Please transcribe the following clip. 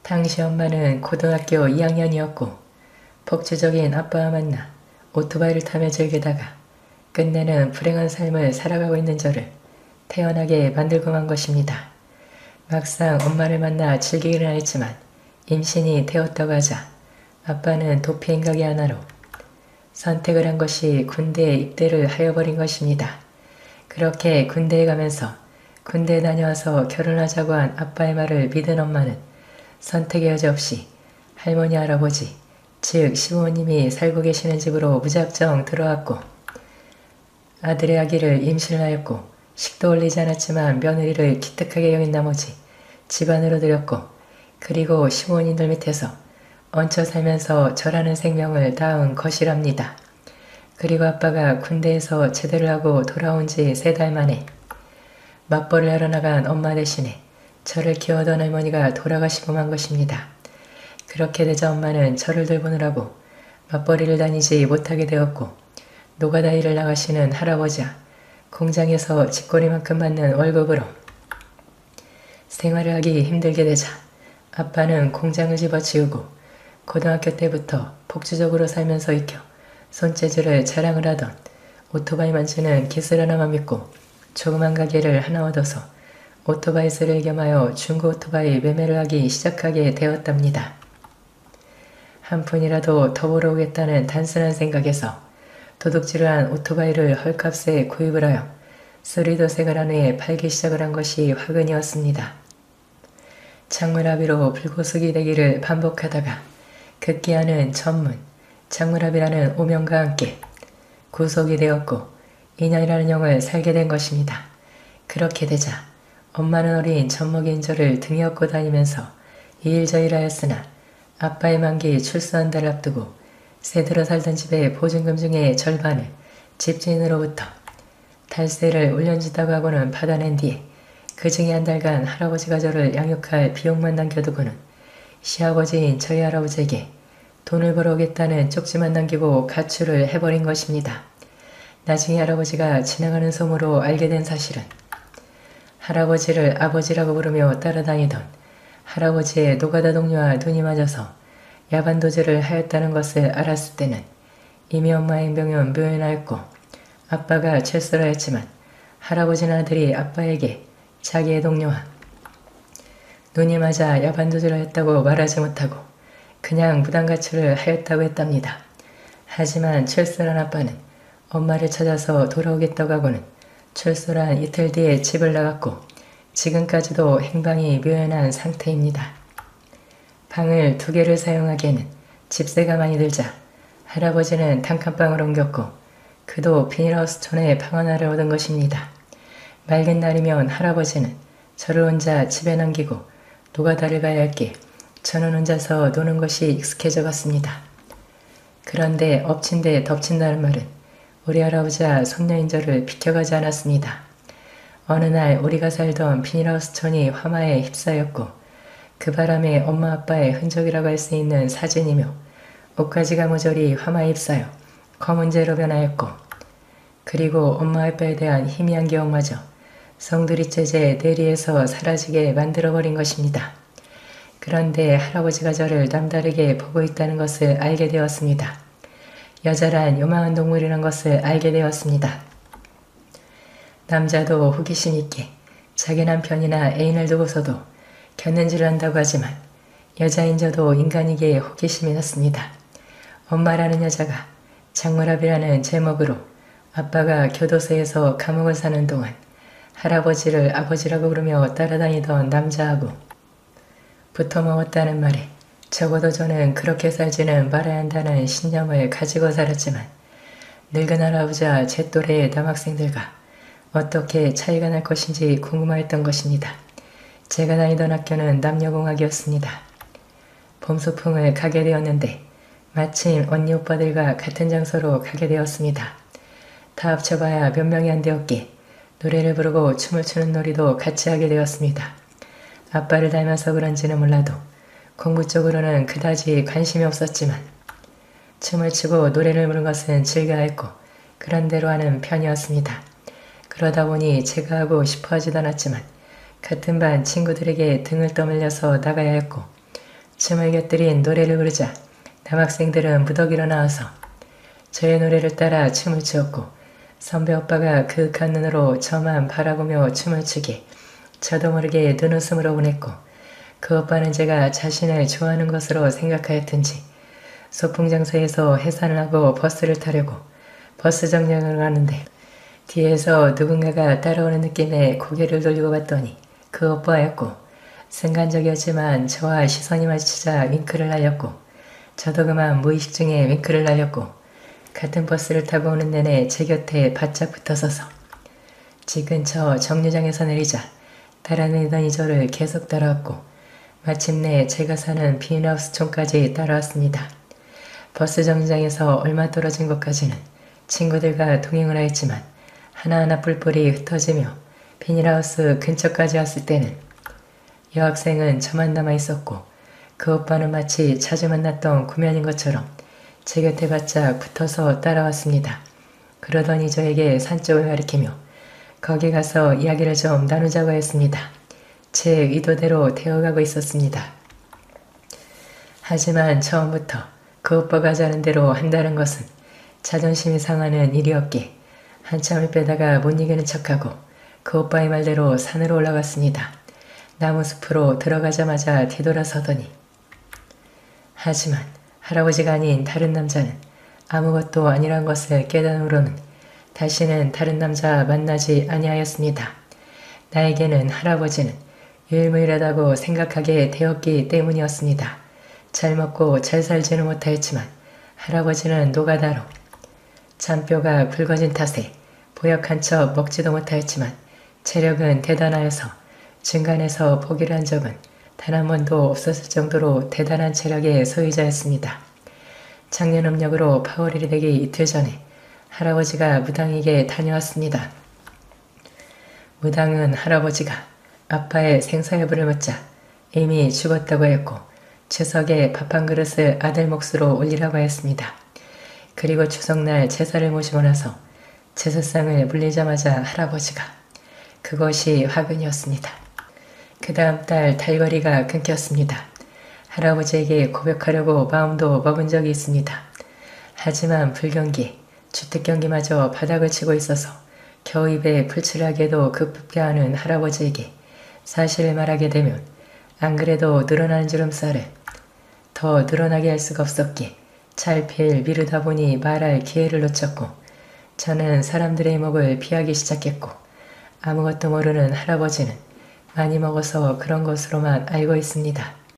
당시 엄마는 고등학교 2학년이었고 폭주적인 아빠와 만나 오토바이를 타며 즐기다가 끝내는 불행한 삶을 살아가고 있는 저를 태어나게 만들고만 것입니다. 막상 엄마를 만나 즐기기는 했지만 임신이 되었다고 하자 아빠는 도피행각이 하나로 선택을 한 것이 군대에 입대를 하여버린 것입니다. 그렇게 군대에 가면서 군대에 다녀와서 결혼하자고 한 아빠의 말을 믿은 엄마는 선택의 여지 없이 할머니 할아버지 즉 시부모님이 살고 계시는 집으로 무작정 들어왔고 아들의 아기를 임신하였고 식도 올리지 않았지만 며느리를 기특하게 여긴 나머지 집안으로 들였고 그리고 시부모님들 밑에서 얹혀 살면서 저라는 생명을 낳은 것이랍니다. 그리고 아빠가 군대에서 제대를 하고 돌아온 지 3달 만에 맞벌이를 하러 나간 엄마 대신에 저를 키워던 할머니가 돌아가시고 만 것입니다. 그렇게 되자 엄마는 저를 돌보느라고 맞벌이를 다니지 못하게 되었고 노가다 일을 나가시는 할아버지와 공장에서 집거리만큼 받는 월급으로 생활을 하기 힘들게 되자 아빠는 공장을 집어치우고 고등학교 때부터 폭주적으로 살면서 익혀 손재주를 자랑을 하던 오토바이 만지는 기술 하나만 믿고 조그만 가게를 하나 얻어서 오토바이스를 겸하여 중고 오토바이 매매를 하기 시작하게 되었답니다. 한 푼이라도 더 벌어오겠다는 단순한 생각에서 도둑질을 한 오토바이를 헐값에 구입을 하여 수리도색을 한 후에 팔기 시작을 한 것이 화근이었습니다. 창문합의로 불구속이 되기를 반복하다가 급기야는 전문, 창문합의라는 오명과 함께 구속이 되었고 2년이라는 형을 살게 된 것입니다. 그렇게 되자 엄마는 어린 젖먹인 저를 등에 업고 다니면서 이일저일 하였으나 아빠의 만기 출소 한 달을 앞두고 새들어 살던 집의 보증금 중의 절반을 집주인으로부터 탈세를 올려준다고 하고는 받아낸 뒤에 그 중에 한 달간 할아버지가 저를 양육할 비용만 남겨두고는 시아버지인 저희 할아버지에게 돈을 벌어오겠다는 쪽지만 남기고 가출을 해버린 것입니다. 나중에 할아버지가 지나가는 소문으로 알게 된 사실은 할아버지를 아버지라고 부르며 따라다니던 할아버지의 노가다 동료와 눈이 맞아서 야반도주를 하였다는 것을 알았을 때는 이미 엄마의 행동은 묘연하였고 아빠가 철수를 하였지만 할아버지는 아들이 아빠에게 자기의 동료와 눈이 맞아 야반도주를 했다고 말하지 못하고 그냥 무단가출을 하였다고 했답니다. 하지만 철수한 아빠는 엄마를 찾아서 돌아오겠다고 하고는 철수한 이틀 뒤에 집을 나갔고 지금까지도 행방이 묘연한 상태입니다. 방을 2개를 사용하기에는 집세가 많이 들자 할아버지는 단칸방을 옮겼고 그도 비닐하우스촌에 방 하나를 얻은 것입니다. 맑은 날이면 할아버지는 저를 혼자 집에 남기고 노가다를 가야 할게 저는 혼자서 노는 것이 익숙해져 갔습니다. 그런데 엎친 데 덮친다는 말은 우리 할아버지와 손녀인 저를 비켜가지 않았습니다. 어느 날 우리가 살던 비닐하우스촌이 화마에 휩싸였고 그 바람에 엄마 아빠의 흔적이라고 할 수 있는 사진이며 옷가지가 모조리 화마에 휩싸여 검은 재로 변하였고 그리고 엄마 아빠에 대한 희미한 기억마저 송두리째 내리에서 사라지게 만들어버린 것입니다. 그런데 할아버지가 저를 남다르게 보고 있다는 것을 알게 되었습니다. 여자란 요망한 동물이란 것을 알게 되었습니다. 남자도 호기심 있게 자기 남편이나 애인을 두고서도 곁눈질을 한다고 하지만 여자인 저도 인간이기에 호기심이 났습니다. 엄마라는 여자가 장물합이라는 제목으로 아빠가 교도소에서 감옥을 사는 동안 할아버지를 아버지라고 부르며 따라다니던 남자하고 붙어먹었다는 말에 적어도 저는 그렇게 살지는 말아야 한다는 신념을 가지고 살았지만 늙은 할아버지와 제 또래의 남학생들과 어떻게 차이가 날 것인지 궁금하였던 것입니다. 제가 다니던 학교는 남녀공학이었습니다. 봄소풍을 가게 되었는데 마침 언니 오빠들과 같은 장소로 가게 되었습니다. 다 합쳐봐야 몇 명이 안 되었기에 노래를 부르고 춤을 추는 놀이도 같이 하게 되었습니다. 아빠를 닮아서 그런지는 몰라도 공부 쪽으로는 그다지 관심이 없었지만 춤을 추고 노래를 부르는 것은 즐겨했고 그런 대로 하는 편이었습니다. 그러다 보니 제가 하고 싶어 하지도 않았지만 같은 반 친구들에게 등을 떠밀려서 나가야 했고 춤을 곁들인 노래를 부르자 남학생들은 무더기로 나와서 저의 노래를 따라 춤을 추었고 선배 오빠가 그윽한 눈으로 저만 바라보며 춤을 추게 저도 모르게 눈웃음으로 보냈고 그 오빠는 제가 자신을 좋아하는 것으로 생각하였든지 소풍장소에서 해산을 하고 버스를 타려고 버스 정류장을 가는데 뒤에서 누군가가 따라오는 느낌에 고개를 돌리고 봤더니 그 오빠였고 순간적이었지만 저와 시선이 마주치자 윙크를 날렸고 저도 그만 무의식 중에 윙크를 날렸고 같은 버스를 타고 오는 내내 제 곁에 바짝 붙어서서 집 근처 정류장에서 내리자 따라내리더니 저를 계속 따라왔고 마침내 제가 사는 비닐하우스 촌까지 따라왔습니다. 버스 정류장에서 얼마 떨어진 곳까지는 친구들과 동행을 하였지만 하나하나 뿔뿔이 흩어지며 비닐하우스 근처까지 왔을 때는 여학생은 저만 남아있었고 그 오빠는 마치 자주 만났던 구면인 것처럼 제 곁에 바짝 붙어서 따라왔습니다. 그러더니 저에게 산 쪽을 가리키며 거기 가서 이야기를 좀 나누자고 했습니다. 제 의도대로 되어가고 있었습니다. 하지만 처음부터 그 오빠가 하자는 대로 한다는 것은 자존심이 상하는 일이었기에 한참을 빼다가 못 이기는 척하고 그 오빠의 말대로 산으로 올라갔습니다. 나무숲으로 들어가자마자 뒤돌아서더니 하지만 할아버지가 아닌 다른 남자는 아무것도 아니란 것을 깨달은 후로는 다시는 다른 남자 만나지 아니하였습니다. 나에게는 할아버지는 유일무이하다고 생각하게 되었기 때문이었습니다. 잘 먹고 잘 살지는 못하였지만 할아버지는 노가다로 잔뼈가 굵어진 탓에 보약한 척 먹지도 못하였지만 체력은 대단하여서 중간에서 포기를 한 적은 단 한 번도 없었을 정도로 대단한 체력의 소유자였습니다. 작년 음력으로 8월 1일 되기 이틀 전에 할아버지가 무당에게 다녀왔습니다. 무당은 할아버지가 아빠의 생사 여부를 묻자 이미 죽었다고 했고 추석에 밥 한 그릇을 아들 몫으로 올리라고 했습니다. 그리고 추석날 제사를 모시고 나서 제사상을 물리자마자 할아버지가 그것이 화근이었습니다. 그 다음 달 달거리가 끊겼습니다. 할아버지에게 고백하려고 마음도 먹은 적이 있습니다. 하지만 불경기, 주택경기마저 바닥을 치고 있어서 겨우 입에 풀칠하게도 급급게 하는 할아버지에게 사실을 말하게 되면 안 그래도 늘어나는 주름살을 더 늘어나게 할 수가 없었기에 찰필 미루다 보니 말할 기회를 놓쳤고 저는 사람들의 목을 피하기 시작했고 아무것도 모르는 할아버지는 많이 먹어서 그런 것으로만 알고 있습니다.